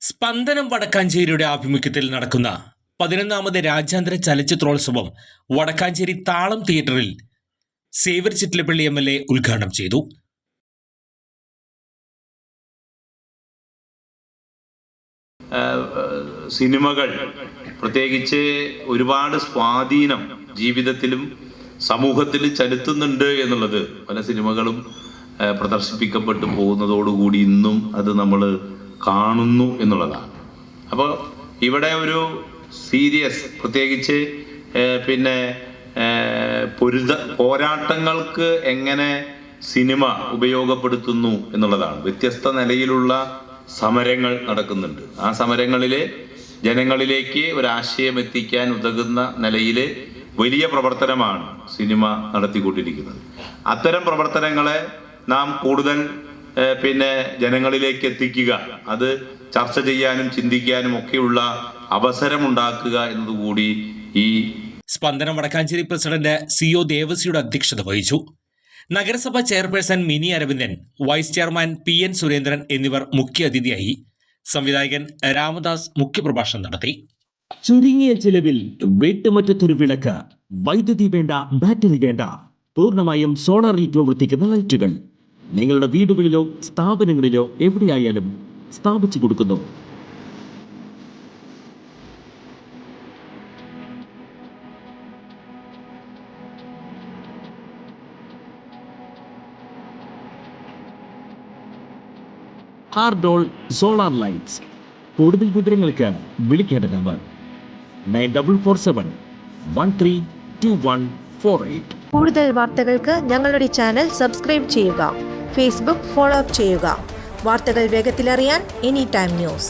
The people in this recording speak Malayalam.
സ്പന്ദനം വടക്കാഞ്ചേരിയുടെ ആഭിമുഖ്യത്തിൽ നടക്കുന്ന 11ാമത് രാജ്യാന്തര ചലച്ചിത്രോത്സവം വടക്കാഞ്ചേരി താളം തിയേറ്ററിൽ സേവ്യർ ചിറ്റിലപ്പള്ളി MLA ഉദ്ഘാടനം ചെയ്തു. സിനിമകൾ പ്രത്യേകിച്ച് ഒരുപാട് സ്വാധീനം ജീവിതത്തിലും സമൂഹത്തിലും ചെലുത്തുന്നുണ്ട് എന്നുള്ളത് പല സിനിമകളും പ്രദർശിപ്പിക്കപ്പെട്ടു പോകുന്നതോടുകൂടി ഇന്നും അത് നമ്മൾ കാണുന്നു എന്നുള്ളതാണ്. അപ്പോൾ ഇവിടെ ഒരു സീരിയസ് പ്രത്യേകിച്ച് പോരാട്ടങ്ങൾക്ക് എങ്ങനെ സിനിമ ഉപയോഗപ്പെടുത്തുന്നു എന്നുള്ളതാണ്. വ്യത്യസ്ത നിലയിലുള്ള സമരങ്ങൾ നടക്കുന്നുണ്ട്. ആ സമരങ്ങളിൽ ജനങ്ങളിലേക്ക് ഒരാശയം എത്തിക്കാൻ ഉതകുന്ന നിലയിൽ വലിയ പ്രവർത്തനമാണ് സിനിമ നടത്തിക്കൊണ്ടിരിക്കുന്നത്. അത്തരം പ്രവർത്തനങ്ങളെ നാം കൂടുതൽ ജനങ്ങളിലേക്ക് എത്തിക്കുക, അത് ചർച്ച ചെയ്യാനും ചിന്തിക്കാനും ഒക്കെയുള്ള അവസരമുണ്ടാക്കുക എന്നതുകൂടി ഈ സ്പന്ദനം വടക്കാഞ്ചേരി പ്രസിഡന്റ് CO ദേവസിയുടെ അധ്യക്ഷത വഹിച്ചു. നഗരസഭ chairperson Mini Aravindan, vice chairman PN Surendran എന്നിവർ മുഖ്യാതിഥിയായി. സംവിധായകൻ രാമദാസ് മുഖ്യപ്രഭാഷണം നടത്തി. ചുരുങ്ങിയ ചിലവിൽ വീട്ടുമുറ്റത്തൊരു വിളക്ക്, വൈദ്യുതി വേണ്ട, ബാറ്ററി വേണ്ട, പൂർണ്ണമായും സോളാറിൽ പ്രവർത്തിക്കുന്ന ലൈറ്റുകൾ നിങ്ങളുടെ വീടുകളിലോ സ്ഥാപനങ്ങളിലോ എവിടെയായാലും സ്ഥാപിച്ചു കൊടുക്കുന്നു. ഹാർഡോൾ സോളാർ ലൈറ്റ്സ്. കൂടുതൽ വിവരങ്ങൾക്ക് വിളിക്കേണ്ട നമ്പർ 9447 132148. കൂടുതൽ വാർത്തകൾക്ക് ഞങ്ങളുടെ ചാനൽ സബ്സ്ക്രൈബ് ചെയ്യുക. ഫേസ്ബുക്ക് ഫോളോ അപ്പ് ചെയ്യുക. വാർത്തകൾ വേഗത്തിലറിയാൻ Anytime News.